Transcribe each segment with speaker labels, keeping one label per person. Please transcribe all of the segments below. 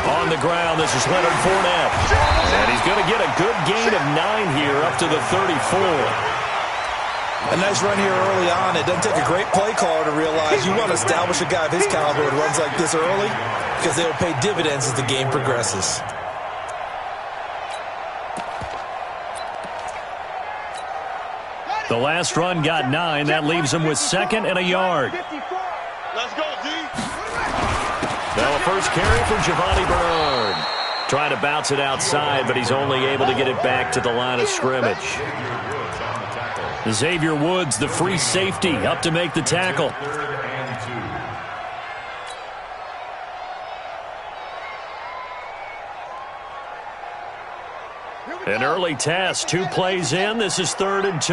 Speaker 1: On the ground, this is Leonard Fournette. And he's going to get a good gain of 9 here up to the 34.
Speaker 2: A nice run here early on. It doesn't take a great play caller to realize you want to establish a guy of his caliber who runs like this early because they'll pay dividends as the game progresses.
Speaker 1: The last run got 9. That leaves him with 2nd and a yard.
Speaker 3: Let's go, D.
Speaker 1: Now a first carry for Giovanni Bernard. Trying to bounce it outside, but he's only able to get it back to the line of scrimmage. Xavier Woods, the free safety, up to make the tackle. An early test, 2 plays in. This is 3rd and 2.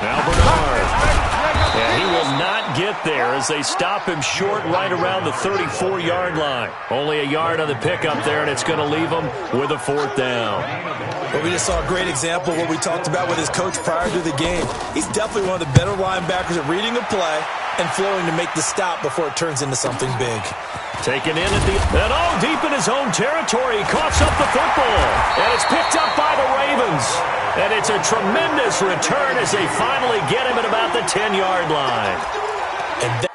Speaker 1: Now Bernard. Yeah, he will not get there as they stop him short right around the 34-yard line. Only a yard on the pickup there, and it's going to leave him with a 4th down.
Speaker 2: Well, we just saw a great example of what we talked about with his coach prior to the game. He's definitely one of the better linebackers at reading a play and flowing to make the stop before it turns into something big.
Speaker 1: Taken in at the... And deep in his own territory. He coughs up the football. And it's picked up by the Ravens. And it's a tremendous return as they finally get him at about the 10-yard line. And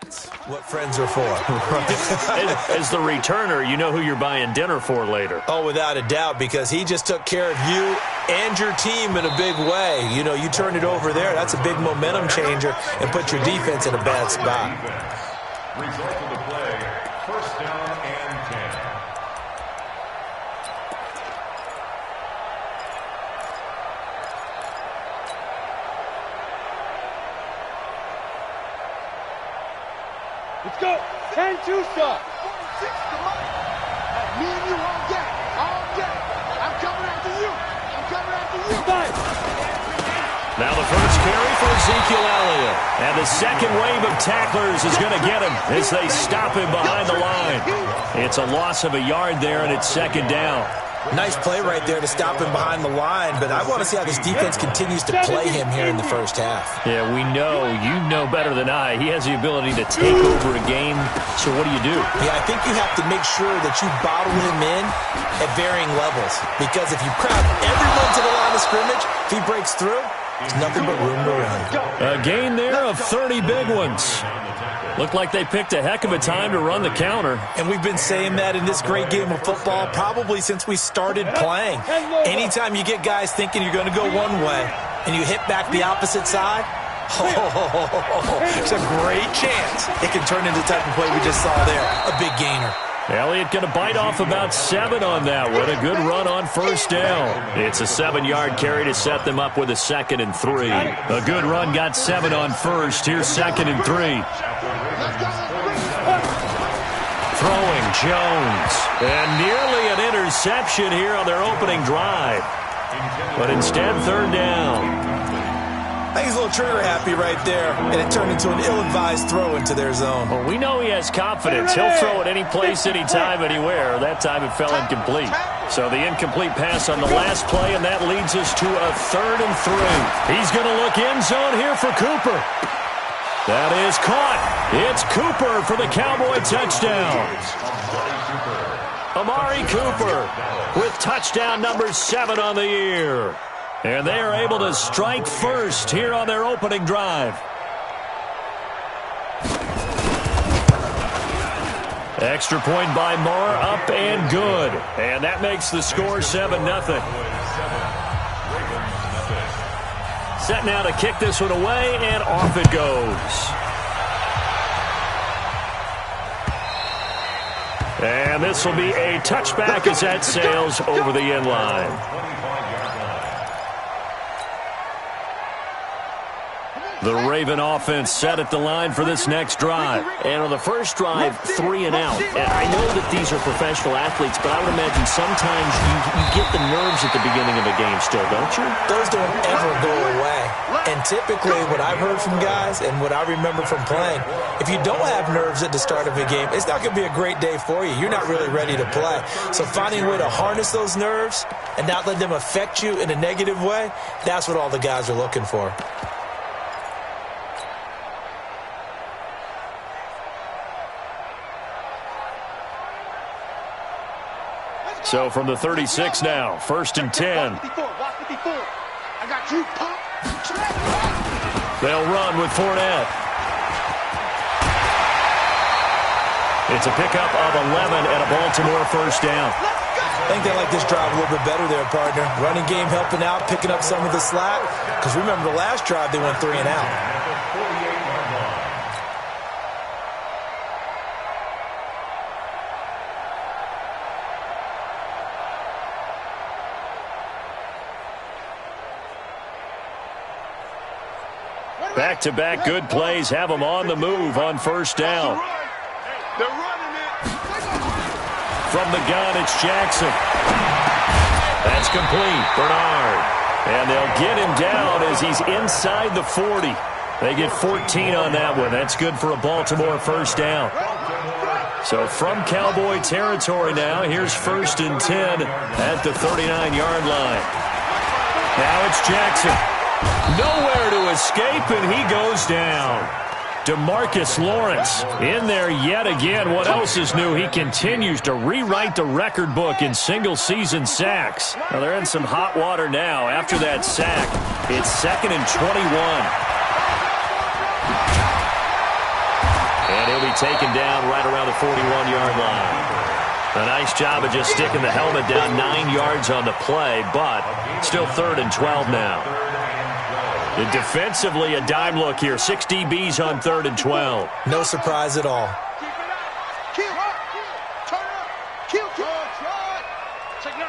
Speaker 2: that's what friends are for.
Speaker 1: As the returner, you know who you're buying dinner for later.
Speaker 2: Oh, without a doubt, because he just took care of you and your team in a big way. You know, you turn it over there. That's a big momentum changer and put your defense in a bad spot.
Speaker 4: Result of the play, 1st down and 10.
Speaker 3: Let's go. 10-2 stop. Me and you all day. All day. I'm coming after you. I'm coming after you. Fight.
Speaker 1: Now the first carry for Ezekiel Elliott. And the second wave of tacklers is going to get him as they stop him behind the line. It's a loss of a yard there, and it's 2nd down.
Speaker 2: Nice play right there to stop him behind the line, but I want to see how this defense continues to play him here in the first half.
Speaker 1: Yeah, we know. You know better than I. He has the ability to take over a game, so what do?
Speaker 2: Yeah, I think you have to make sure that you bottle him in at varying levels, because if you crowd everyone to the line of scrimmage, if he breaks through, there's nothing but room to run.
Speaker 1: A gain there of 30 big ones. Looked like they picked a heck of a time to run the counter.
Speaker 2: And we've been saying that in this great game of football probably since we started playing. Anytime you get guys thinking you're going to go one way and you hit back the opposite side, it's a great chance it can turn into the type of play we just saw there, a big gainer.
Speaker 1: Elliott going to bite off about 7 on that one. A good run on 1st down. It's a 7-yard carry to set them up with a 2nd and 3. A good run got 7 on 1st. Here's 2nd and 3. Throwing Jones. And nearly an interception here on their opening drive. But instead, 3rd down.
Speaker 2: I think he's a little trigger happy right there, and it turned into an ill-advised throw into their zone.
Speaker 1: Well, we know he has confidence. He'll throw it any place, anytime, anywhere. That time it fell incomplete. So the incomplete pass on the last play, and that leads us to a 3rd and 3. He's going to look end zone here for Cooper. That is caught. It's Cooper for the Cowboy touchdown. Amari Cooper with touchdown number 7 on the year. And they are able to strike first here on their opening drive. Extra point by Moore, up and good. And that makes the score 7-0. Set now to kick this one away, and off it goes. And this will be a touchback as that sails over the end line. The Raven offense set at the line for this next drive.
Speaker 5: And on the first drive, 3 and out. And I know that these are professional athletes, but I would imagine sometimes you get the nerves at the beginning of a game still, don't you?
Speaker 2: Those don't ever go away. And typically what I've heard from guys and what I remember from playing, if you don't have nerves at the start of a game, it's not going to be a great day for you. You're not really ready to play. So finding a way to harness those nerves and not let them affect you in a negative way, that's what all the guys are looking for.
Speaker 1: So from the 36 now, 1st and 10.
Speaker 3: I got you, pump.
Speaker 1: They'll run with Fournette. It's a pickup of 11 and a Baltimore first down.
Speaker 2: I think they like this drive a little bit better there, partner. Running game helping out, picking up some of the slack. Because remember the last drive, they went 3 and out.
Speaker 1: Back-to-back good plays have them on the move on first down.
Speaker 3: They're running it.
Speaker 1: From the gun, it's Jackson. That's complete. Bernard. And they'll get him down as he's inside the 40. They get 14 on that one. That's good for a Baltimore first down. So from Cowboy territory now, here's 1st and 10 at the 39-yard line. Now it's Jackson. Nowhere to escape, and he goes down. DeMarcus Lawrence in there yet again. What else is new? He continues to rewrite the record book in single-season sacks. Now, they're in some hot water now. After that sack, it's 2nd and 21. And he'll be taken down right around the 41-yard line. A nice job of just sticking the helmet down 9 yards on the play, but still 3rd and 12 now. And defensively, a dime look here. 6 DBs on 3rd and 12.
Speaker 2: No surprise at all.
Speaker 3: Keep it up. Kill. Turn up. Kill. Check 9.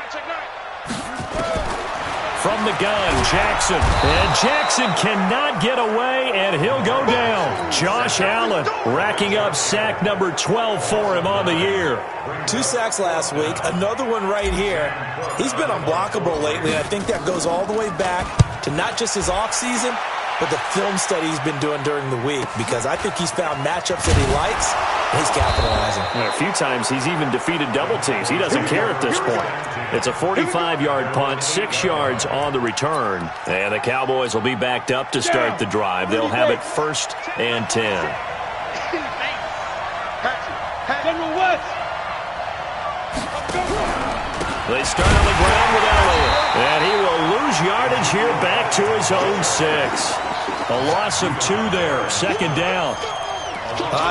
Speaker 1: From the gun, Jackson. And Jackson cannot get away, and he'll go down. Josh Allen racking up sack number 12 for him on the year.
Speaker 2: 2 sacks last week, another one right here. He's been unblockable lately, and I think that goes all the way back to not just his offseason, but the film study he's been doing during the week, because I think he's found matchups that he likes, and he's capitalizing.
Speaker 1: And a few times he's even defeated double teams. He doesn't care at this point. It's a 45-yard punt, 6 yards on the return. And the Cowboys will be backed up to start the drive. They'll have it 1st and 10. They start on the ground with Elliott. And he will lose yardage here back to his own 6. A loss of 2 there. 2nd down.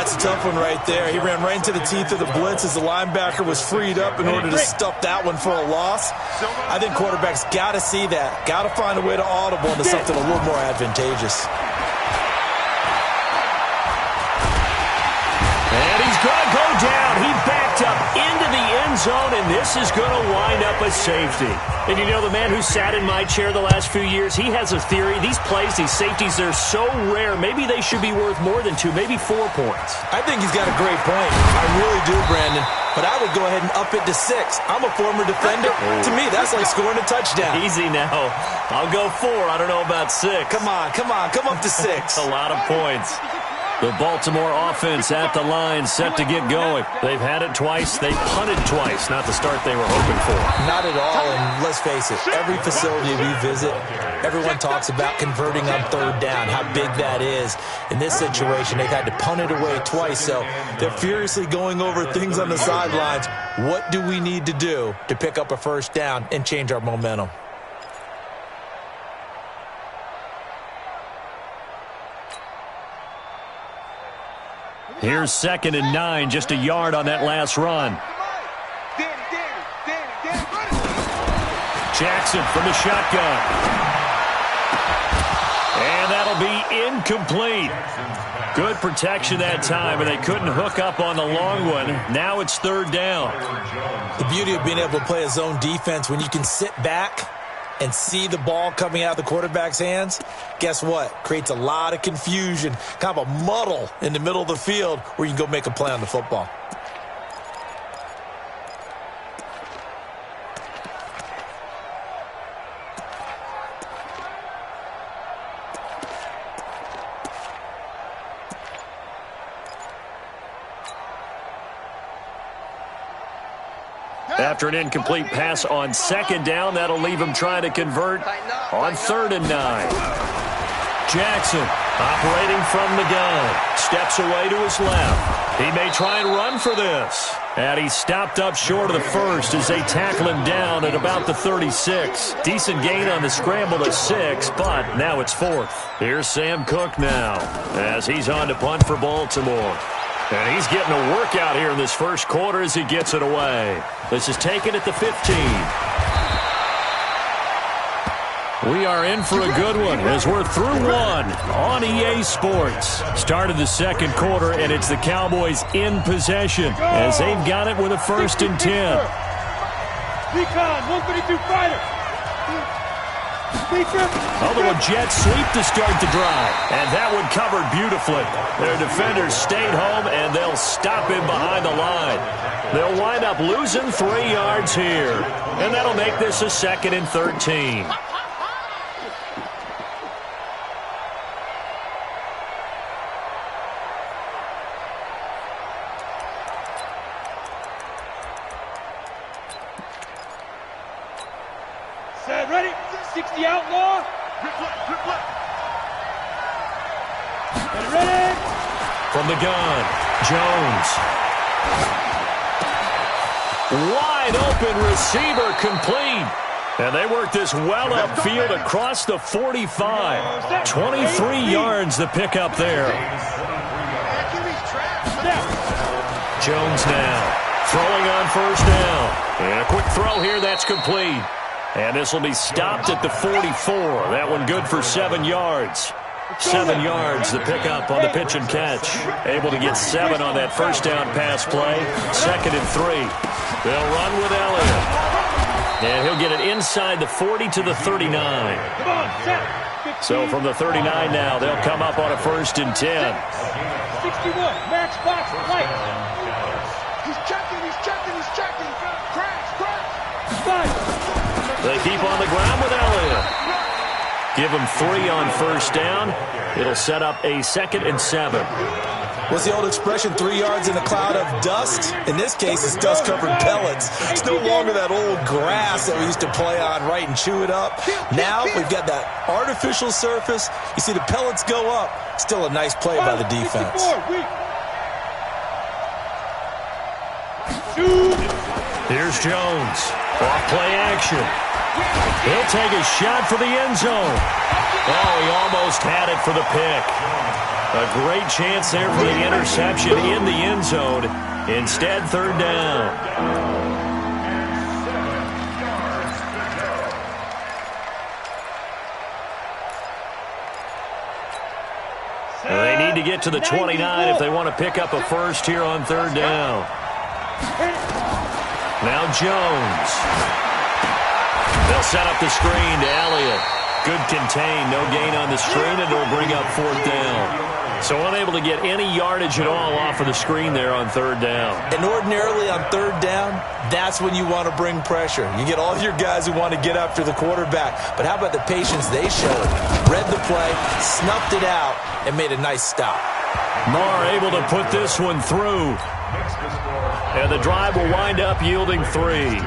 Speaker 2: It's a tough one right there. He ran right into the teeth of the blitz as the linebacker was freed up in order to stuff that one for a loss. I think quarterbacks got to see that. Got to find a way to audible into something a little more advantageous.
Speaker 1: And he's going to go down. He backed up into the end zone, and this is going to wind up a safety. And you know, the man who sat in my chair the last few years, he has a theory. These plays, these safeties, they're so rare. Maybe they should be worth more than 2, maybe 4 points.
Speaker 2: I think he's got a great point. I really do, Brandon. But I would go ahead and up it to 6. I'm a former defender. To me, that's like scoring a touchdown.
Speaker 1: Easy now. I'll go 4. I don't know about 6.
Speaker 2: Come on. Come up to 6.
Speaker 1: A lot of points. The Baltimore offense at the line, set to get going. They've had it twice. They punted twice. Not the start they were hoping for.
Speaker 2: Not at all, and let's face it, every facility we visit, everyone talks about converting on 3rd down, how big that is. In this situation, they've had to punt it away twice, so they're furiously going over things on the sidelines. What do we need to do to pick up a 1st down and change our momentum?
Speaker 1: Here's 2nd and 9, just a yard on that last run. Jackson from the shotgun. And that'll be incomplete. Good protection that time, and they couldn't hook up on the long one. Now it's 3rd down.
Speaker 2: The beauty of being able to play a zone defense when you can sit back and see the ball coming out of the quarterback's hands, guess what? Creates a lot of confusion, kind of a muddle in the middle of the field where you can go make a play on the football.
Speaker 1: After an incomplete pass on second down, that'll leave him trying to convert on 3rd and 9. Jackson operating from the gun. Steps away to his left. He may try and run for this. And he stopped up short of the first as they tackle him down at about the 36. Decent gain on the scramble to 6, but now it's 4th. Here's Sam Cook now as he's on to punt for Baltimore. And he's getting a workout here in this first quarter as he gets it away. This is taken at the 15. We are in for a good one as we're through one on EA Sports. Started the second quarter, and it's the Cowboys in possession as they've got it with a 1st and 10.
Speaker 3: Recon, 132 fighter.
Speaker 1: Although a jet sweep to start the drive. And that one covered beautifully. Their defenders stayed home, and they'll stop him behind the line. They'll wind up losing 3 yards here. And that'll make this a 2nd and 13.
Speaker 3: Set, ready? 60 outlaw. And ready.
Speaker 1: From the gun, Jones. Wide open receiver complete. And they work this well upfield across the 45. 23 yards the pickup there. Jones now throwing on 1st down. And a quick throw here, that's complete. And this will be stopped at the 44. That one good for 7 yards. 7 yards, the pickup on the pitch and catch. Able to get 7 on that 1st down pass play. 2nd and 3. They'll run with Elliott. And he'll get it inside the 40 to the 39. So from the 39 now, they'll come up on a 1st and 10.
Speaker 3: 61, max box, light. He's checking. Crash.
Speaker 1: They keep on the ground with Elliott. Give him 3 on 1st down. It'll set up a 2nd and 7.
Speaker 2: What's the old expression, 3 yards in a cloud of dust? In this case, it's dust-covered pellets. It's no longer that old grass that we used to play on, right, and chew it up. Now we've got that artificial surface. You see the pellets go up. Still a nice play by the defense.
Speaker 1: Here's Jones. Off play action. He'll take a shot for the end zone. Oh, he almost had it for the pick. A great chance there for the interception in the end zone. Instead, 3rd down. They need to get to the 29 if they want to pick up a 1st here on 3rd down. Now Jones. They'll set up the screen to Elliott. Good contain, no gain on the screen, and it'll bring up 4th down. So unable to get any yardage at all off of the screen there on 3rd down.
Speaker 2: And ordinarily on 3rd down, that's when you want to bring pressure. You get all your guys who want to get after the quarterback. But how about the patience they showed? Read the play, snuffed it out, and made a nice stop.
Speaker 1: Marr able to put this one through. And the drive will wind up yielding 3.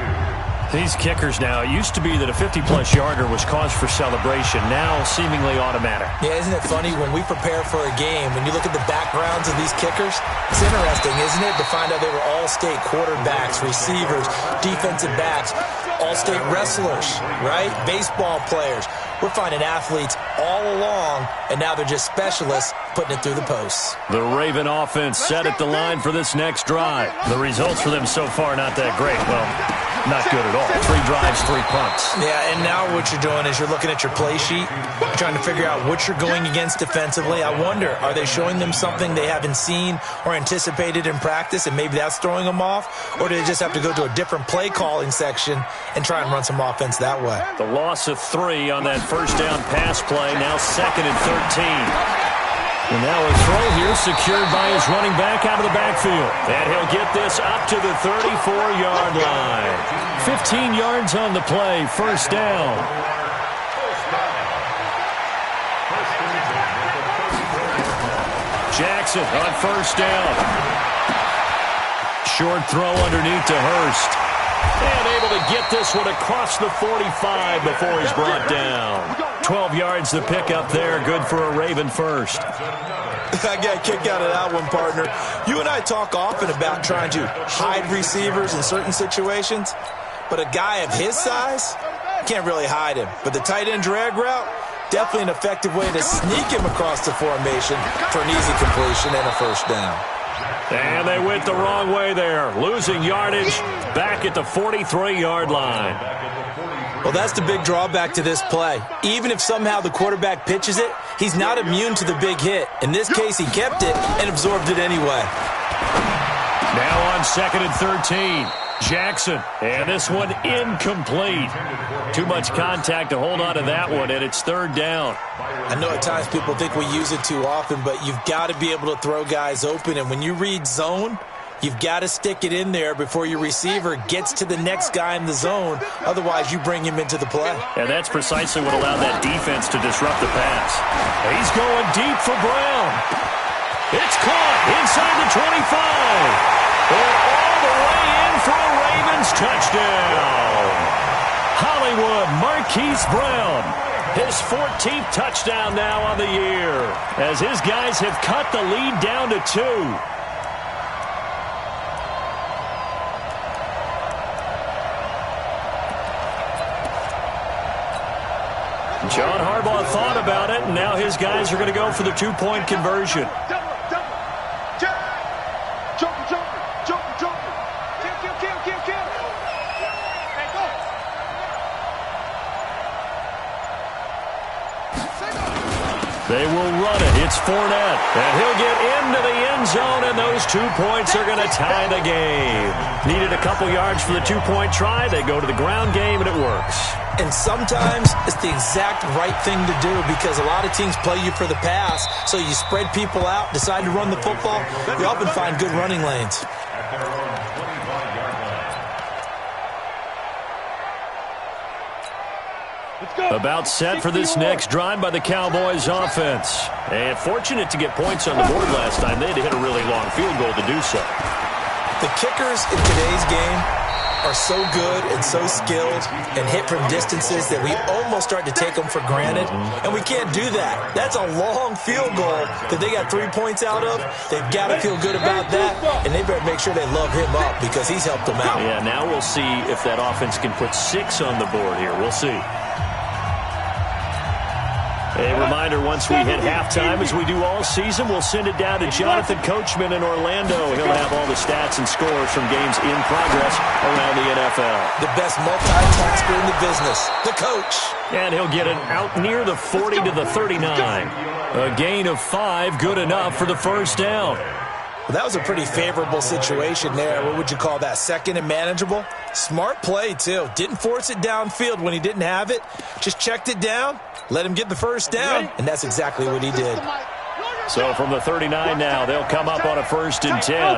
Speaker 1: These kickers now, it used to be that a 50-plus yarder was cause for celebration, now seemingly automatic.
Speaker 2: Yeah, isn't it funny when we prepare for a game, when you look at the backgrounds of these kickers, it's interesting, isn't it, to find out they were all-state quarterbacks, receivers, defensive backs, all-state wrestlers, right? Baseball players. We're finding athletes all along, and now they're just specialists putting it through the posts.
Speaker 1: The Raven offense set at the line for this next drive. The results for them so far not that great. Well, not good at all. 3 drives, 3 punts.
Speaker 2: Yeah, and now what you're doing is you're looking at your play sheet, trying to figure out what you're going against defensively. I wonder, are they showing them something they haven't seen or anticipated in practice, and maybe that's throwing them off? Or do they just have to go to a different play calling section and try and run some offense that way?
Speaker 1: The loss of 3 on that first down pass play, now 2nd and 13. And now a throw here secured by his running back out of the backfield. And he'll get this up to the 34-yard line. 15 yards on the play, first down. Jackson on first down. Short throw underneath to Hurst. And able to get this one across the 45 before he's brought down. 12 yards to pick up there. Good for a Raven first.
Speaker 2: I got a kick out of that one, partner. You and I talk often about trying to hide receivers in certain situations, but a guy of his size can't really hide him. But the tight end drag route, definitely an effective way to sneak him across the formation for an easy completion and a first down.
Speaker 1: And they went the wrong way there. Losing yardage back at the 43-yard line.
Speaker 2: Well, that's the big drawback to this play. Even if somehow the quarterback pitches it, he's not immune to the big hit. In this case, he kept it and absorbed it anyway.
Speaker 1: Now on 2nd and 13. Jackson. And this one incomplete. Too much contact to hold on to that one, and it's 3rd down.
Speaker 2: I know at times people think we use it too often, but you've got to be able to throw guys open. And when you read zone, you've got to stick it in there before your receiver gets to the next guy in the zone. Otherwise, you bring him into the play.
Speaker 1: And that's precisely what allowed that defense to disrupt the pass. He's going deep for Brown. It's caught inside the 25. And all the way in for a Ravens touchdown. Hollywood Marquise Brown. His 14th touchdown now on the year, as his guys have cut the lead down to 2. John Harbaugh thought about it, and now his guys are going to go for the 2-point conversion. They will run it. It's Fournette. And he'll get into the end zone, and those 2 points are going to tie the game. Needed a couple yards for the 2-point try. They go to the ground game, and it works.
Speaker 2: And sometimes it's the exact right thing to do, because a lot of teams play you for the pass, so you spread people out, decide to run the football. You often find good running lanes.
Speaker 1: About set for this next drive by the Cowboys offense. And fortunate to get points on the board last time. They had to hit a really long field goal to do so.
Speaker 2: The kickers in today's game are so good and so skilled and hit from distances that we almost start to take them for granted. And we can't do that. That's a long field goal that they got 3 points out of. They've got to feel good about that, and they better make sure they love him up because he's helped them out.
Speaker 1: Yeah, now we'll see if that offense can put 6 on the board here. We'll see. A reminder, once we hit halftime, as we do all season, we'll send it down to Jonathan Coachman in Orlando. He'll have all the stats and scores from games in progress around the NFL.
Speaker 2: The best multitasker in the business, the coach.
Speaker 1: And he'll get it out near the 40 to the 39. A gain of 5, good enough for the first down.
Speaker 2: Well, that was a pretty favorable situation there. What would you call that? 2nd and manageable? Smart play, too. Didn't force it downfield when he didn't have it. Just checked it down, let him get the first down, and that's exactly what he did.
Speaker 1: So from the 39 now, they'll come up on a 1st and 10.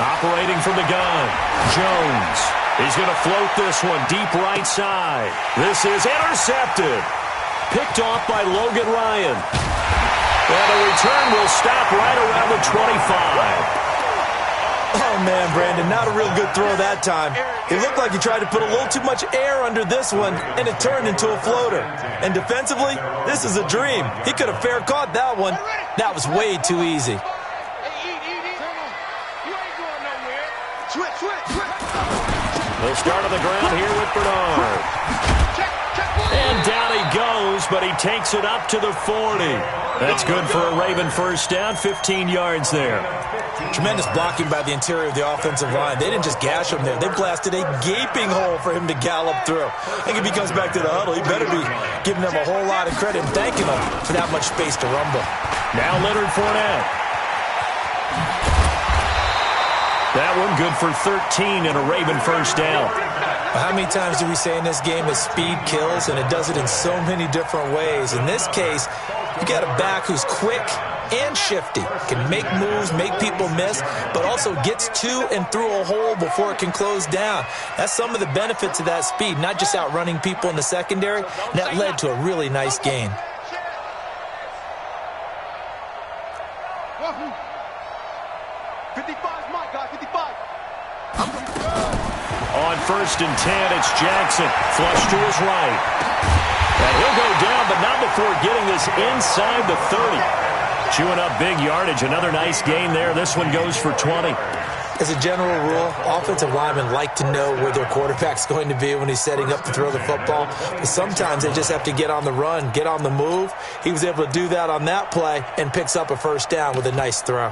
Speaker 1: Operating from the gun, Jones. He's going to float this one deep right side. This is intercepted. Picked off by Logan Ryan. And the return will stop right around the 25.
Speaker 2: Oh, man, Brandon, not a real good throw that time. It looked like he tried to put a little too much air under this one, and it turned into a floater. And defensively, this is a dream. He could have fair caught that one. That was way too easy.
Speaker 1: They'll start on the ground here with Bernard. And down he goes, but he takes it up to the 40. That's good for a Raven first down, 15 yards there.
Speaker 2: Tremendous blocking by the interior of the offensive line. They didn't just gash him there. They blasted a gaping hole for him to gallop through. I think if he comes back to the huddle, he better be giving them a whole lot of credit and thanking them for that much space to rumble.
Speaker 1: Now Leonard Fournette. That one good for 13 and a Raven first down.
Speaker 2: How many times do we say in this game that speed kills, and it does it in so many different ways? In this case, you got a back who's quick and shifty, can make moves, make people miss, but also gets to and through a hole before it can close down. That's some of the benefits of that speed, not just outrunning people in the secondary. And that led to a really nice gain.
Speaker 1: On 1st and 10, it's Jackson. Flush to his right. And he'll go down, but not before getting this inside the 30. Chewing up big yardage. Another nice gain there. This one goes for 20.
Speaker 2: As a general rule, offensive linemen like to know where their quarterback's going to be when he's setting up to throw the football. But sometimes they just have to get on the run, get on the move. He was able to do that on that play and picks up a first down with a nice throw.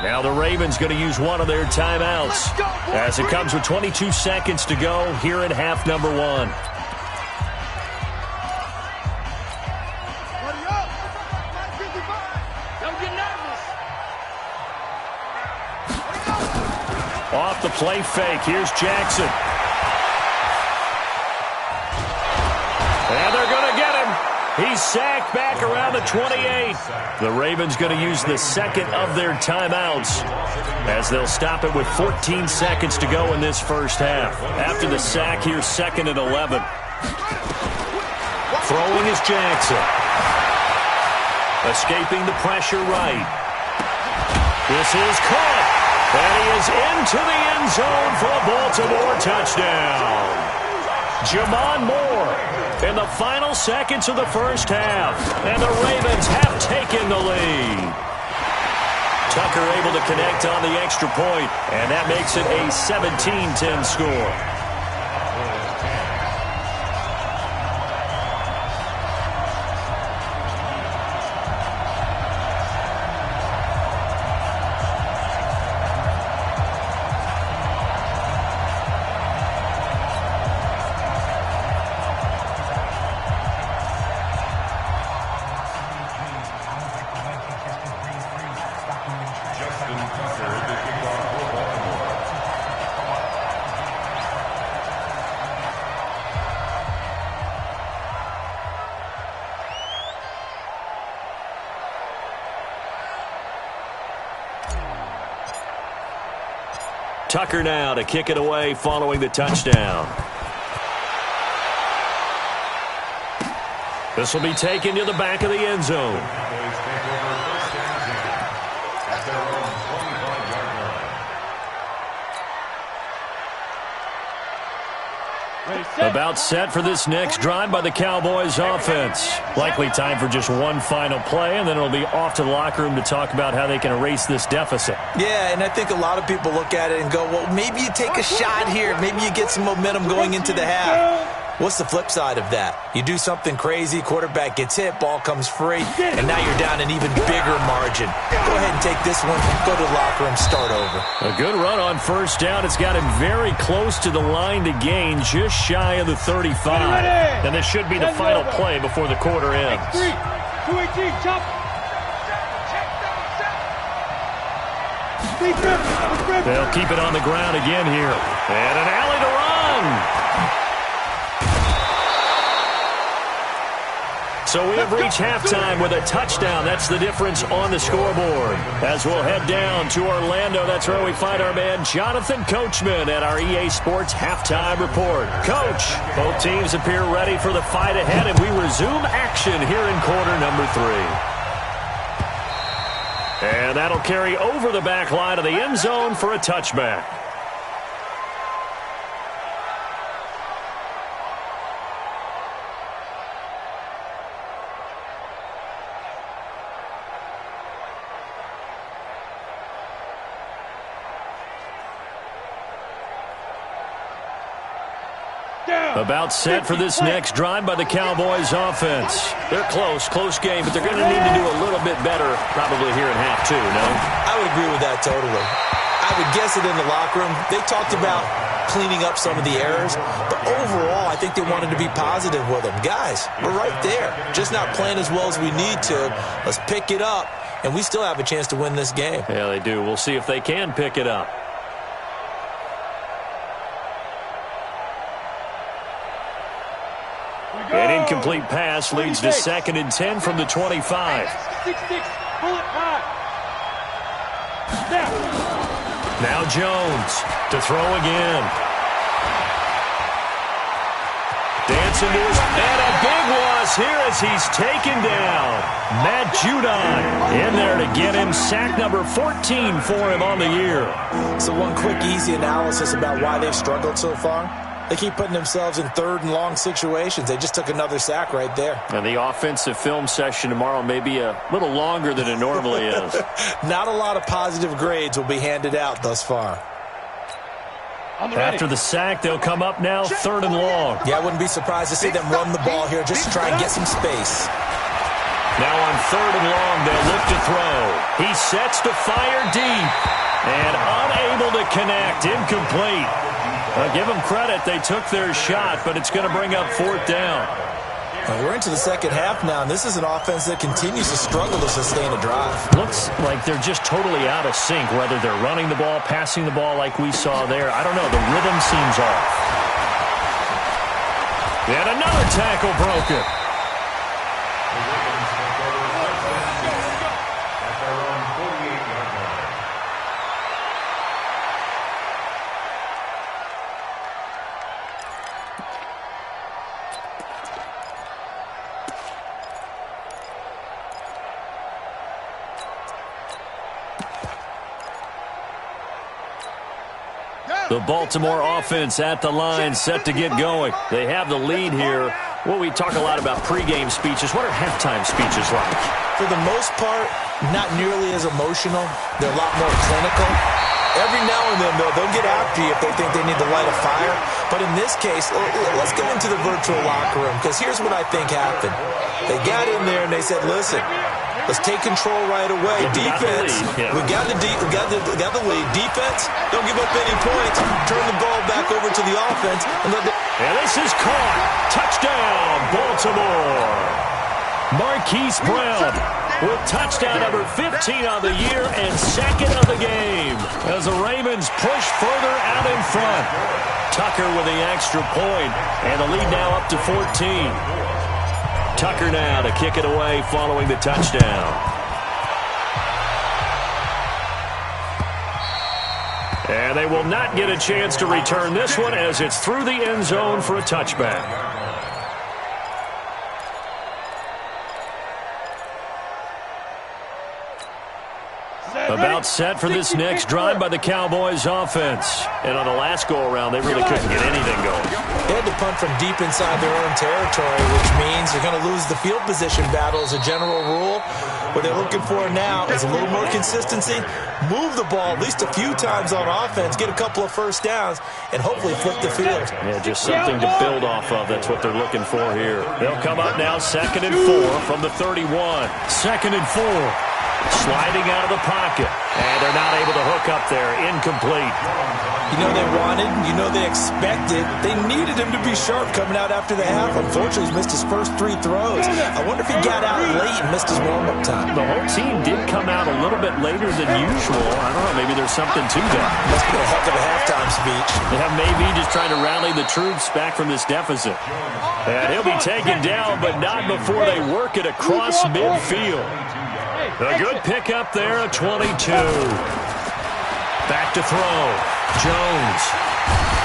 Speaker 1: Now the Ravens going to use one of their timeouts as it comes with 22 seconds to go here in half number 1. Off the play fake. Here's Jackson. And they're going to get him. He's sacked back around the 28. The Ravens going to use the second of their timeouts as they'll stop it with 14 seconds to go in this first half. After the sack, here's 2nd and 11. Throwing is Jackson. Escaping the pressure right. This is caught. And he is into the end zone for a Baltimore touchdown. Jamon Moore in the final seconds of the first half. And the Ravens have taken the lead. Tucker able to connect on the extra point, and that makes it a 17-10 score. Tucker now to kick it away following the touchdown. This will be taken to the back of the end zone. About set for this next drive by the Cowboys offense. Likely time for just one final play, and then it'll be off to the locker room to talk about how they can erase this deficit.
Speaker 2: Yeah, and I think a lot of people look at it and go, well, maybe you take a shot here. Maybe you get some momentum going into the half. What's the flip side of that? You do something crazy, quarterback gets hit, ball comes free, and now you're down an even bigger margin. Go ahead and take this one, go to the locker room, start over.
Speaker 1: A good run on first down. It's got him very close to the line to gain, just shy of the 35. And this should be the final play before the quarter ends. They'll keep it on the ground again here. And an alley to run. So we have reached halftime with a touchdown. That's the difference on the scoreboard. As we'll head down to Orlando, that's where we find our man Jonathan Coachman at our EA Sports Halftime Report. Coach, both teams appear ready for the fight ahead, and we resume action here in quarter number 3. And that'll carry over the back line of the end zone for a touchback.
Speaker 3: Down.
Speaker 1: About set for this next drive by the Cowboys offense. They're close game, but they're going to need to do a little bit better probably here in half two, no?
Speaker 2: I would agree with that totally. I would guess it in the locker room. They talked about cleaning up some of the errors, but overall, I think they wanted to be positive with them. Guys, we're right there. Just not playing as well as we need to. Let's pick it up, and we still have a chance to win this game.
Speaker 1: Yeah, they do. We'll see if they can pick it up. An incomplete pass leads to 2nd and 10 from the 25. Now Jones to throw again. Dancing to his, and a big loss here as he's taken down. Matt Judon in there to get him sack number 14 for him on the year.
Speaker 2: So one quick, easy analysis about why they've struggled so far. They keep putting themselves in 3rd and long situations. They just took another sack right there.
Speaker 1: And the offensive film session tomorrow may be a little longer than it normally is.
Speaker 2: Not a lot of positive grades will be handed out thus far.
Speaker 1: After the sack, they'll come up now 3rd and long.
Speaker 2: Yeah, I wouldn't be surprised to see them run the ball here just to try and get some space.
Speaker 1: Now on 3rd and long, they'll look to throw. He sets to fire deep and unable to connect. Incomplete. Give them credit. They took their shot, but it's going to bring up 4th down.
Speaker 2: Well, we're into the second half now, and this is an offense that continues to struggle to sustain a drive.
Speaker 1: Looks like they're just totally out of sync, whether they're running the ball, passing the ball like we saw there. I don't know. The rhythm seems off. And another tackle broken. The Baltimore offense at the line, set to get going. They have the lead here. Well, we talk a lot about pregame speeches. What are halftime speeches like?
Speaker 2: For the most part, not nearly as emotional. They're a lot more clinical. Every now and then, though, they'll get after you if they think they need to light a fire. But in this case, let's go into the virtual locker room, because here's what I think happened. They got in there and they said, listen, let's take control right away. Defense, we got the lead. Defense, don't give up any points. Turn the ball back over to the offense.
Speaker 1: And this is caught. Touchdown, Baltimore. Marquise Brown with touchdown number 15 on the year and 2nd of the game as the Ravens push further out in front. Tucker with the extra point, and the lead now up to 14. Tucker now to kick it away following the touchdown. And they will not get a chance to return this one as it's through the end zone for a touchback. About set for this next drive by the Cowboys offense. And on the last go-around, they really couldn't get anything going.
Speaker 2: They had to punt from deep inside their own territory, which means they're going to lose the field position battle as a general rule. What they're looking for now is a little more consistency, move the ball at least a few times on offense, get a couple of first downs, and hopefully flip the field.
Speaker 1: Yeah, just something to build off of. That's what they're looking for here. They'll come up now 2nd and 4 from the 31. 2nd and 4. Sliding out of the pocket. And they're not able to hook up there. Incomplete.
Speaker 2: You know they wanted, you know they expected. They needed him to be sharp coming out after the half. Unfortunately, he's missed his first 3 throws. I wonder if he got out late and missed his warm-up time.
Speaker 1: The whole team did come out a little bit later than usual. I don't know, maybe there's something to that.
Speaker 2: Must be a heck of a halftime speech.
Speaker 1: Yeah, maybe just trying to rally the troops back from this deficit. And he'll be taken down, but not before they work it across midfield. A good pickup there at 22. Back to throw. Jones.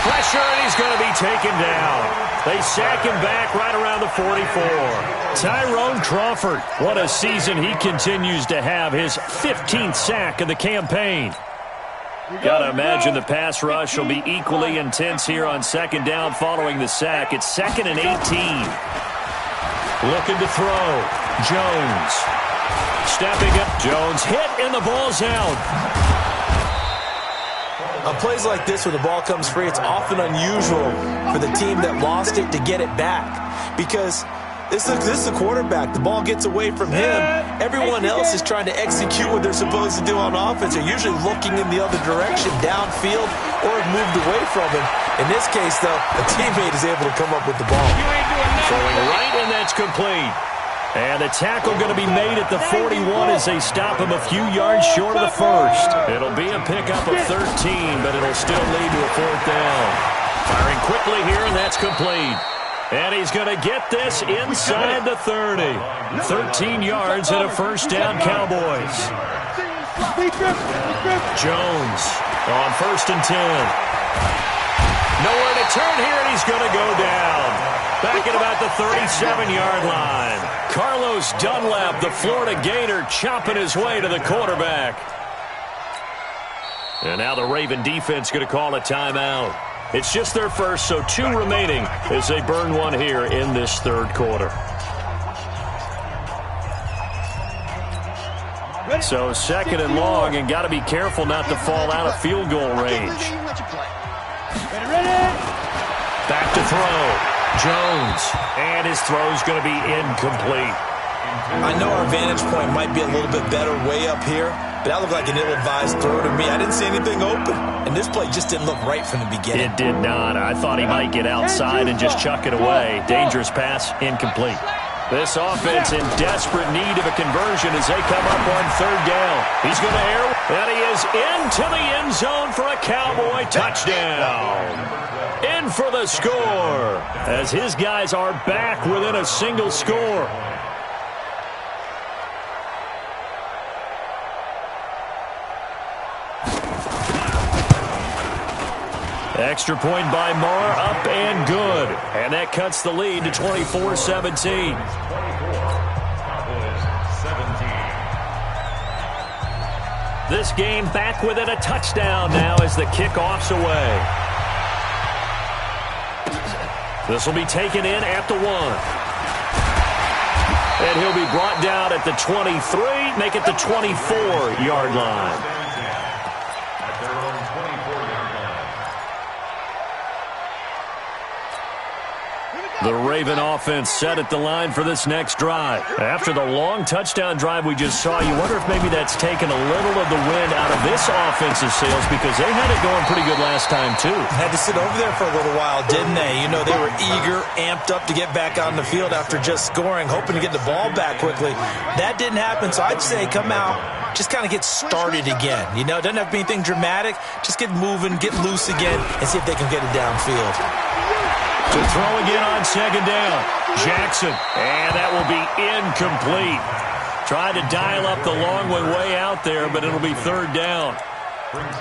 Speaker 1: Pressure, and he's going to be taken down. They sack him back right around the 44. Tyrone Crawford. What a season he continues to have. His 15th sack of the campaign. Got to imagine the pass rush will be equally intense here on 2nd down following the sack. It's 2nd and 18. Looking to throw. Jones. Stepping up. Jones hit, and the ball's out.
Speaker 2: On plays like this where the ball comes free, it's often unusual for the team that lost it to get it back because this is a quarterback. The ball gets away from him. Everyone else is trying to execute what they're supposed to do on offense. They're usually looking in the other direction, downfield, or moved away from him. In this case, though, a teammate is able to come up with the ball.
Speaker 1: Throwing right, and that's complete. And the tackle going to be made at the 41 as they stop him a few yards short of the first. It'll be a pickup of 13, but it'll still lead to a 4th down. Firing quickly here, and that's complete. And he's going to get this inside the 30. 13 yards and a 1st down, Cowboys. Jones on 1st and 10. Nowhere to turn here, and he's going to go down. Back at about the 37-yard line. Carlos Dunlap, the Florida Gator, chopping his way to the quarterback. And now the Raven defense going to call a timeout. It's just their first, so 2 remaining as they burn one here in this 3rd quarter. So 2nd and long, and got to be careful not to fall out of field goal range. Back to throw. Jones, and his throw's going to be incomplete.
Speaker 2: I know our vantage point might be a little bit better way up here, but that looked like an ill-advised throw to me. I didn't see anything open, and this play just didn't look right from the beginning.
Speaker 1: It did not. I thought he might get outside and just chuck it away. Dangerous pass, incomplete. This offense in desperate need of a conversion as they come up on 3rd down. He's going to air, and he is into the end zone for a Cowboy touchdown. In for the score as his guys are back within a single score. Extra point by Marr, up and good. And that cuts the lead to 24-17. This game back within a touchdown now as the kickoff's away. This will be taken in at the 1. And he'll be brought down at the 23, make it the 24-yard line. The Raven offense set at the line for this next drive. After the long touchdown drive we just saw, you wonder if maybe that's taken a little of the wind out of this offensive sails because they had it going pretty good last time, too.
Speaker 2: Had to sit over there for a little while, didn't they? You know, they were eager, amped up to get back on the field after just scoring, hoping to get the ball back quickly. That didn't happen, so I'd say come out, just kind of get started again. You know, doesn't have to be anything dramatic. Just get moving, get loose again, and see if they can get it downfield.
Speaker 1: To throw again on 2nd down. Jackson, and that will be incomplete. Tried to dial up the long one way out there, but it'll be 3rd down.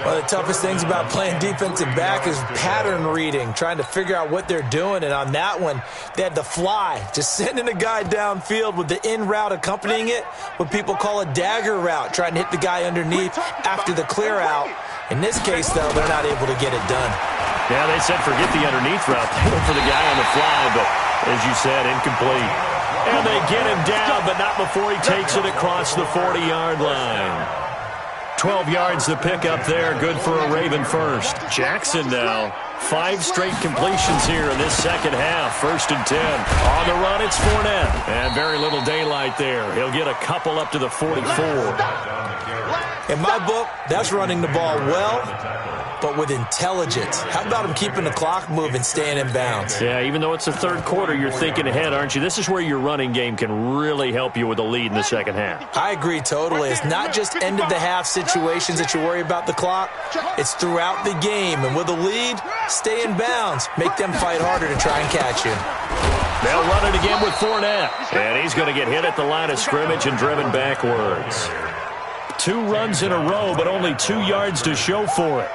Speaker 2: One of the toughest things about playing defensive back is pattern reading, trying to figure out what they're doing. And on that one, they had the fly, just sending a guy downfield with the in route accompanying it, what people call a dagger route, trying to hit the guy underneath after the clear out. In this case, though, they're not able to get it done.
Speaker 1: Yeah, they said forget the underneath route. They went for the guy on the fly, but as you said, incomplete. And they get him down, but not before he takes it across the 40-yard line. 12 yards to pick up there. Good for a Raven first. Jackson now. 5 straight completions here in this second half. 1st and 10. On the run, it's Fournette. And very little daylight there. He'll get a couple up to the 44.
Speaker 2: In my book, that's running the ball well, but with intelligence. How about him keeping the clock moving, staying in bounds?
Speaker 1: Yeah, even though it's the 3rd quarter, you're thinking ahead, aren't you? This is where your running game can really help you with a lead in the second half.
Speaker 2: I agree totally. It's not just end-of-the-half situations that you worry about the clock. It's throughout the game. And with a lead, stay in bounds. Make them fight harder to try and catch you.
Speaker 1: They'll run it again with Fournette. And he's going to get hit at the line of scrimmage and driven backwards. 2 runs in a row, but only 2 yards to show for it.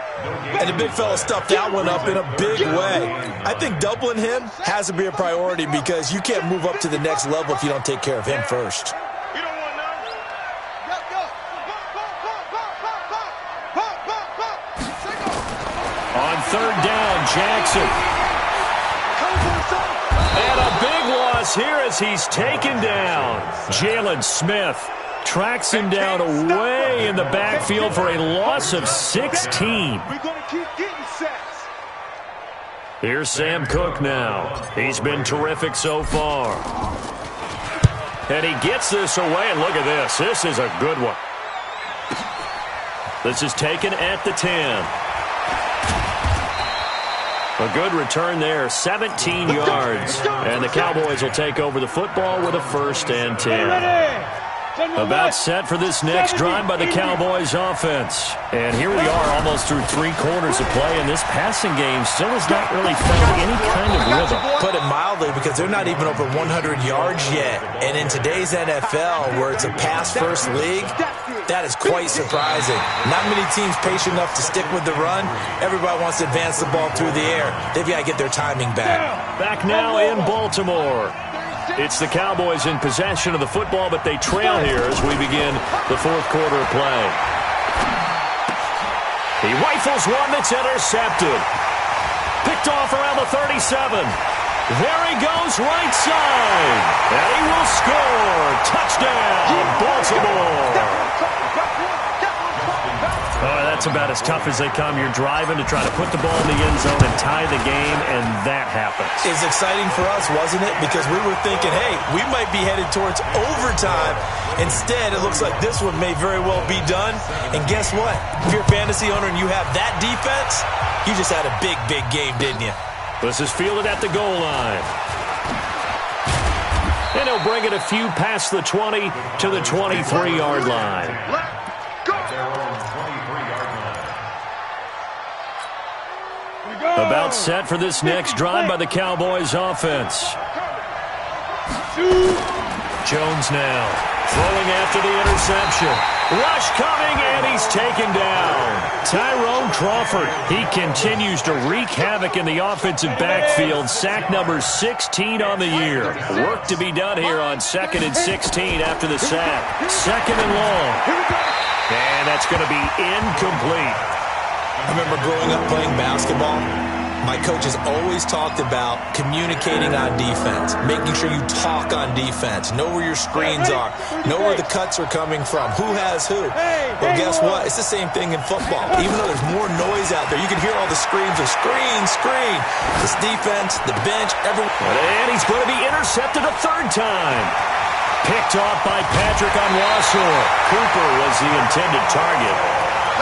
Speaker 2: And the big fella stuffed that one up in a big way. I think doubling him has to be a priority because you can't move up to the next level if you don't take care of him first.
Speaker 1: On 3rd down, Jackson. And a big loss here as he's taken down. Jalen Smith. Tracks him down away in the backfield for a loss of 16.
Speaker 3: We're going to keep getting sacks.
Speaker 1: Here's Sam Cook now. He's been terrific so far. And he gets this away, and look at this. This is a good one. This is taken at the 10. A good return there, 17 yards. And the Cowboys will take over the football with a 1st and 10. About set for this next drive by the Cowboys offense. And here we are almost through 3 quarters of play, and this passing game still has not really found any kind of rhythm.
Speaker 2: Put it mildly, because they're not even over 100 yards yet. And in today's NFL, where it's a pass-first league, that is quite surprising. Not many teams patient enough to stick with the run. Everybody wants to advance the ball through the air. They've got to get their timing back.
Speaker 1: Back now in Baltimore. It's the Cowboys in possession of the football, but they trail here as we begin the 4th quarter of play. He rifles one that's intercepted. Picked off around the 37. There he goes, right side. And he will score. Touchdown, Baltimore. Oh, that's about as tough as they come. You're driving to try to put the ball in the end zone and tie the game, and that happens.
Speaker 2: It's exciting for us, wasn't it? Because we were thinking, hey, we might be headed towards overtime. Instead, it looks like this one may very well be done. And guess what? If you're a fantasy owner and you have that defense, you just had a big, big game, didn't you?
Speaker 1: This is fielded at the goal line. And he'll bring it a few past the 20 to the 23-yard line. About set for this next drive by the Cowboys offense. Jones now throwing after the interception. Rush coming, and he's taken down. Tyrone Crawford, he continues to wreak havoc in the offensive backfield. Sack number 16 on the year. Work to be done here on 2nd and 16 after the sack. 2nd and long. And that's going to be incomplete.
Speaker 2: I remember growing up playing basketball. My coaches always talked about communicating on defense, making sure you talk on defense, know where your screens are, know where the cuts are coming from, who has who. Well, guess what? It's the same thing in football. Even though there's more noise out there, you can hear all the screams of screen, screen. This defense, the bench, everyone.
Speaker 1: And he's going to be intercepted a 3rd time. Picked off by Patrick on Wassor. Cooper was the intended target.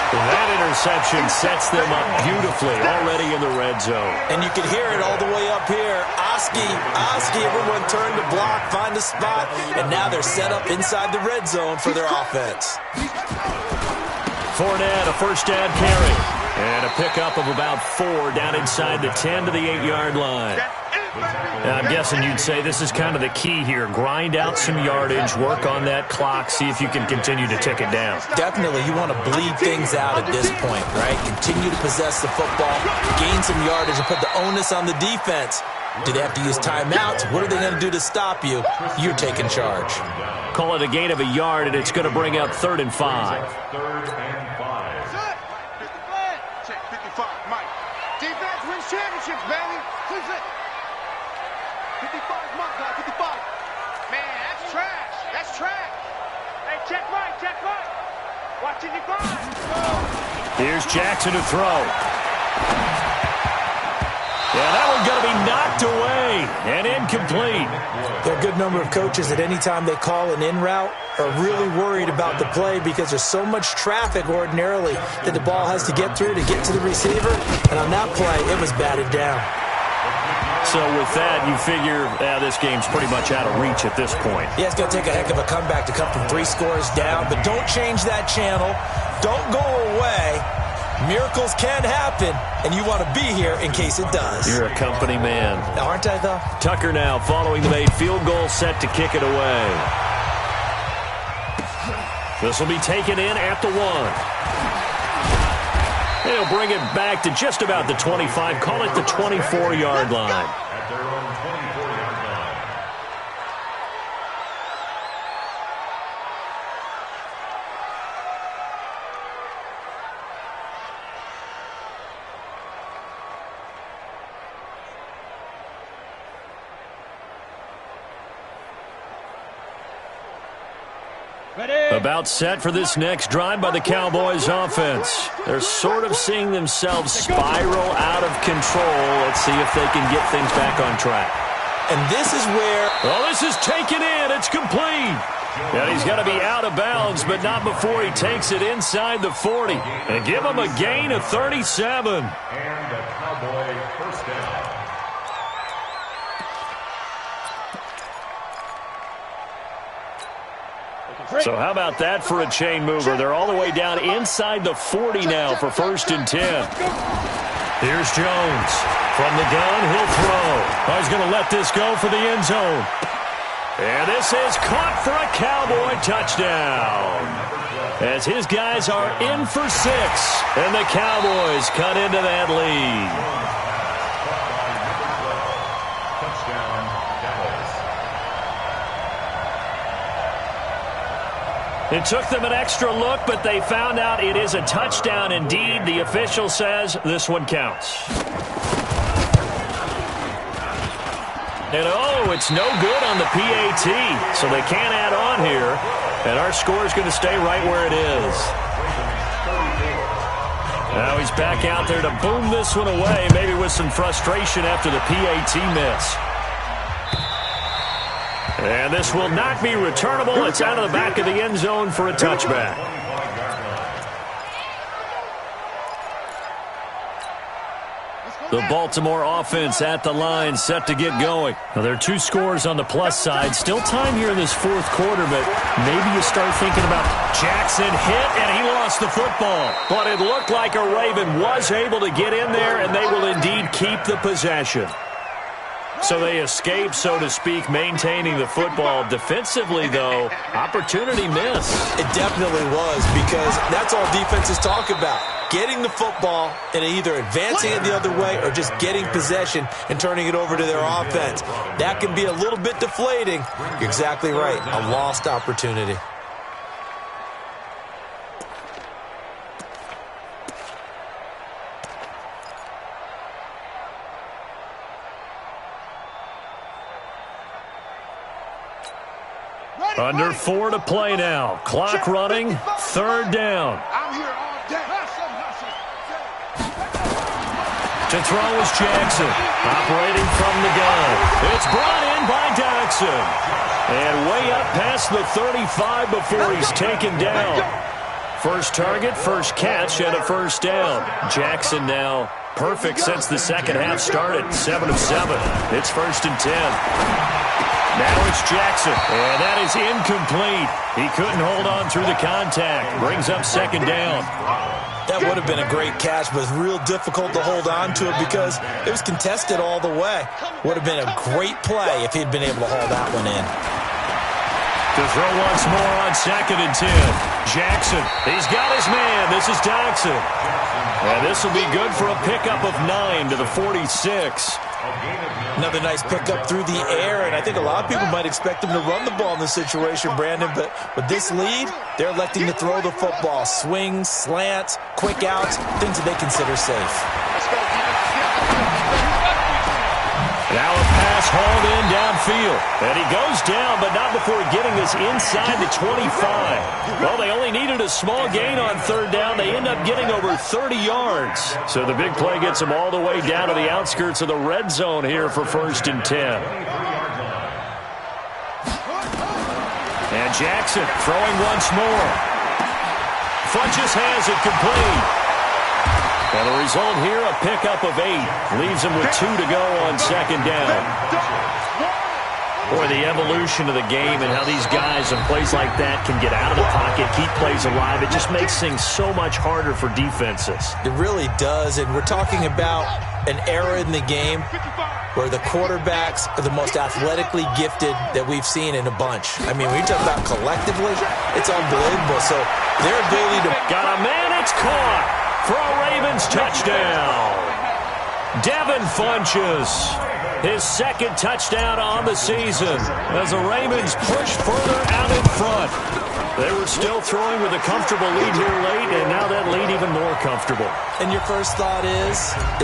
Speaker 1: That interception sets them up beautifully already in the red zone.
Speaker 2: And you can hear it all the way up here. Oski, everyone turned to block, find a spot, and now they're set up inside the red zone for their offense.
Speaker 1: Fournette, a 1st down carry. And a pickup of about 4 down inside the 10 to the 8-yard line. Now, I'm guessing you'd say this is kind of the key here. Grind out some yardage, work on that clock, see if you can continue to tick it down.
Speaker 2: Definitely, you want to bleed things out at this point, right? Continue to possess the football, gain some yardage, and put the onus on the defense. Do they have to use timeouts? What are they going to do to stop you? You're taking charge.
Speaker 1: Call it a gain of a yard, and it's going to bring up 3rd and 5.
Speaker 4: 3rd and 5.
Speaker 3: Check 55, Mike. Defense wins championships, baby. 55, Mike, 55. Man, that's trash. That's trash. Hey, check right. Watch it,
Speaker 1: Here's Jackson to throw. Yeah, that one's going to be knocked away and incomplete.
Speaker 2: There are a good number of coaches that any time they call an in route are really worried about the play because there's so much traffic ordinarily that the ball has to get through to get to the receiver. And on that play, it was batted down.
Speaker 1: So with that, you figure this game's pretty much out of reach at this point.
Speaker 2: Yeah, it's going to take a heck of a comeback to come from 3 scores down, but don't change that channel. Don't go away. Miracles can happen, and you want to be here in case it does.
Speaker 1: You're a company man.
Speaker 2: Aren't I, though?
Speaker 1: Tucker now following the made field goal, set to kick it away. This will be taken in at the 1. He'll bring it back to just about the 25. Call it the 24-yard line.
Speaker 4: At their own 24-yard line.
Speaker 1: About set for this next drive by the Cowboys offense. They're sort of seeing themselves spiral out of control. Let's see if they can get things back on track.
Speaker 2: And this is where...
Speaker 1: Oh, this is taken in. It's complete. And he's got to be out of bounds, but not before he takes it inside the 40. And give him a gain of 37.
Speaker 4: And the Cowboy first down.
Speaker 1: So how about that for a chain mover? They're all the way down inside the 40 now for 1st and 10. Here's Jones. From the gun, he'll throw. Oh, he's going to let this go for the end zone. And this is caught for a Cowboy touchdown. As his guys are in for 6. And the Cowboys cut into that lead. It took them an extra look, but they found out it is a touchdown indeed. The official says this one counts. And oh, it's no good on the PAT, so they can't add on here. And our score is going to stay right where it is. Now he's back out there to boom this one away, maybe with some frustration after the PAT miss. And this will not be returnable. It's out of the back of the end zone for a touchback. The Baltimore offense at the line, set to get going. Now, there are 2 scores on the plus side. Still time here in this 4th quarter, but maybe you start thinking about Jackson hit, and he lost the football. But it looked like a Raven was able to get in there, and they will indeed keep the possession. So they escape, so to speak, maintaining the football. Defensively, though, opportunity missed.
Speaker 2: It definitely was, because that's all defenses talk about. Getting the football and either advancing it the other way or just getting possession and turning it over to their offense. That can be a little bit deflating. You're exactly right. A lost opportunity.
Speaker 1: Under 4 to play now. Clock running. 3rd down. To throw is Jackson. Operating from the gun. It's brought in by Jackson. And way up past the 35 before he's taken down. First target, first catch, and a 1st down. Jackson now perfect since the second half started. 7 of 7. It's 1st and 10. Now it's Jackson, and that is incomplete. He couldn't hold on through the contact. Brings up 2nd down.
Speaker 2: That would have been a great catch, but it's real difficult to hold on to it because it was contested all the way. Would have been a great play if he'd been able to haul that one in.
Speaker 1: To throw once more on 2nd and 10. Jackson, he's got his man. This is Jackson. And this will be good for a pickup of 9 to the 46.
Speaker 2: Another nice pickup through the air, and I think a lot of people might expect him to run the ball in this situation, Brandon, but with this lead, they're electing to throw the football. Swings, slants, quick outs, things that they consider safe.
Speaker 1: Now a pass hauled in downfield. And he goes down, but not before getting this inside the 25. Well, they only needed a small gain on 3rd down. They end up getting over 30 yards. So the big play gets them all the way down to the outskirts of the red zone here for 1st and 10. And Jackson throwing once more. Funches has it complete. And the result here, a pickup of 8. Leaves him with 2 to go on 2nd down. Boy, the evolution of the game and how these guys in plays like that can get out of the pocket, keep plays alive, it just makes things so much harder for defenses.
Speaker 2: It really does, and we're talking about an era in the game where the quarterbacks are the most athletically gifted that we've seen in a bunch. I mean, when you talk about collectively, it's unbelievable. So their ability to...
Speaker 1: Got a man, it's caught for a Ravens touchdown. Devin Funches, his 2nd touchdown on the season as the Ravens push further out in front. They were still throwing with a comfortable lead here late, and now that lead even more comfortable.
Speaker 2: And your first thought is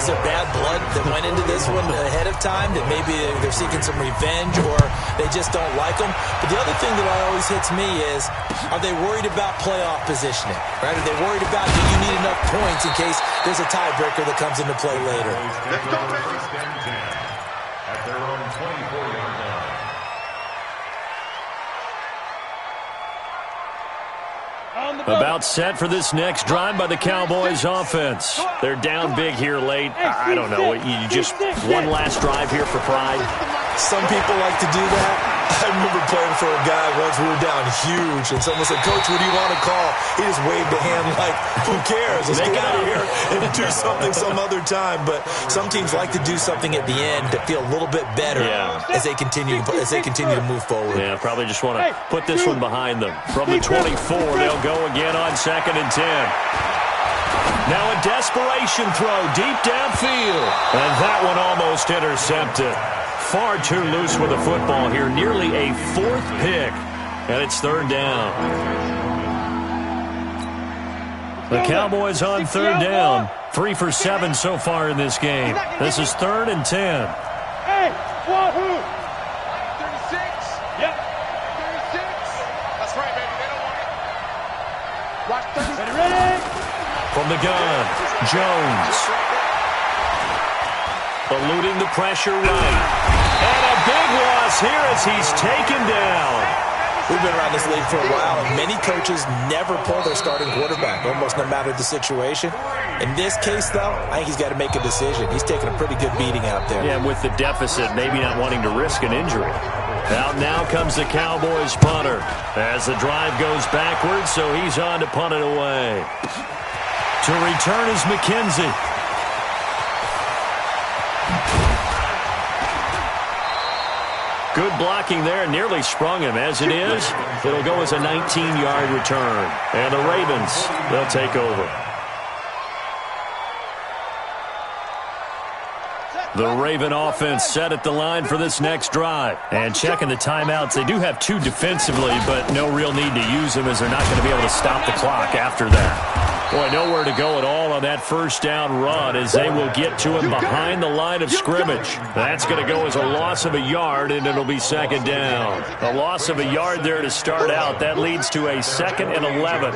Speaker 2: there bad blood that went into this one ahead of time, that maybe they're seeking some revenge or they just don't like them? But the other thing that always hits me is, are they worried about playoff positioning? Right? Are they worried about, do you need enough points in case there's a tiebreaker that comes into play later?
Speaker 4: First and 10 at their own 24-yard line.
Speaker 1: About set for this next drive by the Cowboys offense. They're down big here late. I don't know. You just one last drive here for pride.
Speaker 2: Some people like to do that. I remember playing for a guy once. We were down huge, and someone said, "Coach, what do you want to call?" He just waved a hand like, "Who cares? Let's get out of here and do something some other time." But some teams like to do something at the end to feel a little bit better as they continue to move forward.
Speaker 1: Yeah, probably just want to put this one behind them. From the 24, they'll go again on 2nd and 10. Now a desperation throw deep downfield, and that one almost intercepted. Far too loose with the football here. Nearly a 4th pick. And it's 3rd down. The Cowboys on 3rd down. 3 for 7 so far in this game. This is 3rd and 10.
Speaker 3: Hey, wahoo! 36. Yep. 36. That's right, baby. They don't want it. Watch 30. Ready?
Speaker 1: From the gun, Jones. Eluding the pressure right. And a big loss here as he's taken down.
Speaker 2: We've been around this league for a while, and many coaches never pull their starting quarterback, almost no matter the situation. In this case, though, I think he's got to make a decision. He's taking a pretty good beating out there.
Speaker 1: Yeah, with the deficit, maybe not wanting to risk an injury. Out now comes the Cowboys punter as the drive goes backwards, so he's on to punt it away. To return is McKenzie. Good blocking there, nearly sprung him. As it is, it'll go as a 19-yard return. And the Ravens, they'll take over. The Raven offense set at the line for this next drive. And checking the timeouts, they do have 2 defensively, but no real need to use them as they're not going to be able to stop the clock after that. Boy, nowhere to go at all on that first down run as they will get to him behind the line of scrimmage. That's going to go as a loss of a yard, and it'll be 2nd down. A loss of a yard there to start out. That leads to a 2nd and 11.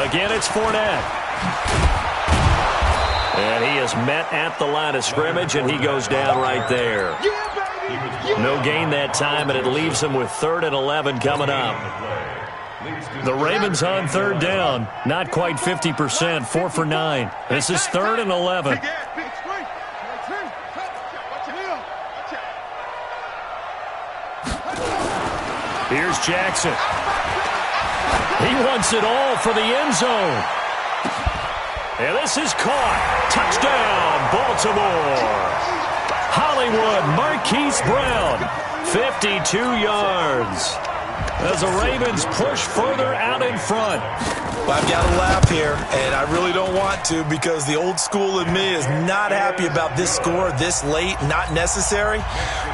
Speaker 1: Again, it's Fournette. And he is met at the line of scrimmage, and he goes down right there. No gain that time, and it leaves him with 3rd and 11 coming up. The Ravens on 3rd down. Not quite 50%, 4 for 9. This is 3rd and 11. Here's Jackson. He wants it all for the end zone. And this is caught. Touchdown, Baltimore. Hollywood, Marquise Brown, 52 yards. As the Ravens push further out in front.
Speaker 2: Well, I've got to laugh here, and I really don't want to because the old school in me is not happy about this score this late, not necessary.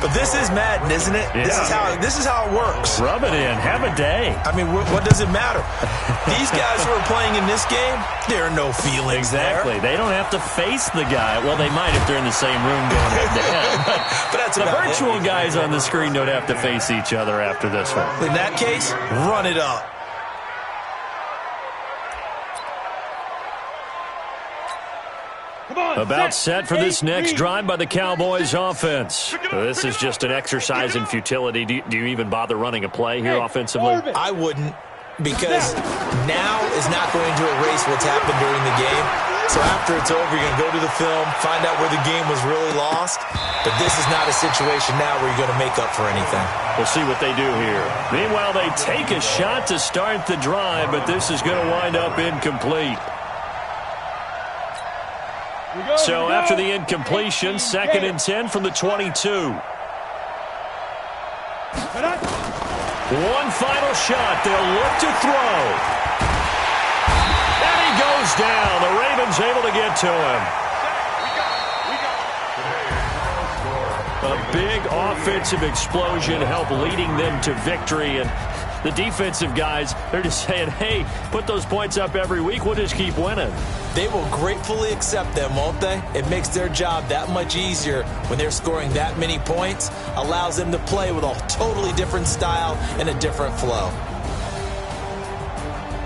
Speaker 2: But this is Madden, isn't it?
Speaker 1: Yeah.
Speaker 2: This is how it works.
Speaker 1: Rub it in. Have a day.
Speaker 2: I mean, what does it matter? These guys who are playing in this game, there are no feelings
Speaker 1: Exactly.
Speaker 2: there.
Speaker 1: They don't have to face the guy. Well, they might if they're in the same room going head-to-head.
Speaker 2: But that's
Speaker 1: the
Speaker 2: about
Speaker 1: virtual
Speaker 2: it.
Speaker 1: guys on the screen don't have to face each other after this one.
Speaker 2: In that case, run it up.
Speaker 1: About set for this next drive by the Cowboys offense. This is just an exercise in futility. Do you even bother running a play here offensively?
Speaker 2: I wouldn't, because now is not going to erase what's happened during the game. So after it's over, you're going to go to the film, find out where the game was really lost. But this is not a situation now where you're going to make up for anything.
Speaker 1: We'll see what they do here. Meanwhile, they take a shot to start the drive, but this is going to wind up incomplete. So after the incompletion, 2nd and 10 from the 22. One final shot. They'll look to throw. And he goes down. The Ravens able to get to him. A big offensive explosion helped leading them to victory. And the defensive guys, they're just saying, hey, put those points up every week. We'll just keep winning.
Speaker 2: They will gratefully accept them, won't they? It makes their job that much easier when they're scoring that many points. Allows them to play with a totally different style and a different flow.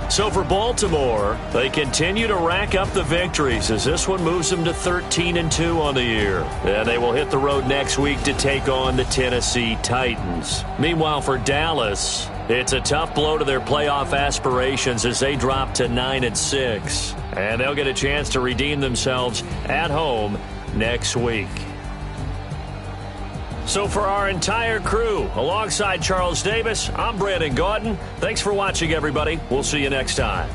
Speaker 1: So for Baltimore, they continue to rack up the victories as this one moves them to 13-2 on the year. And they will hit the road next week to take on the Tennessee Titans. Meanwhile, for Dallas, it's a tough blow to their playoff aspirations as they drop to 9-6. And they'll get a chance to redeem themselves at home next week. So for our entire crew, alongside Charles Davis, I'm Brandon Gaudin. Thanks for watching, everybody. We'll see you next time.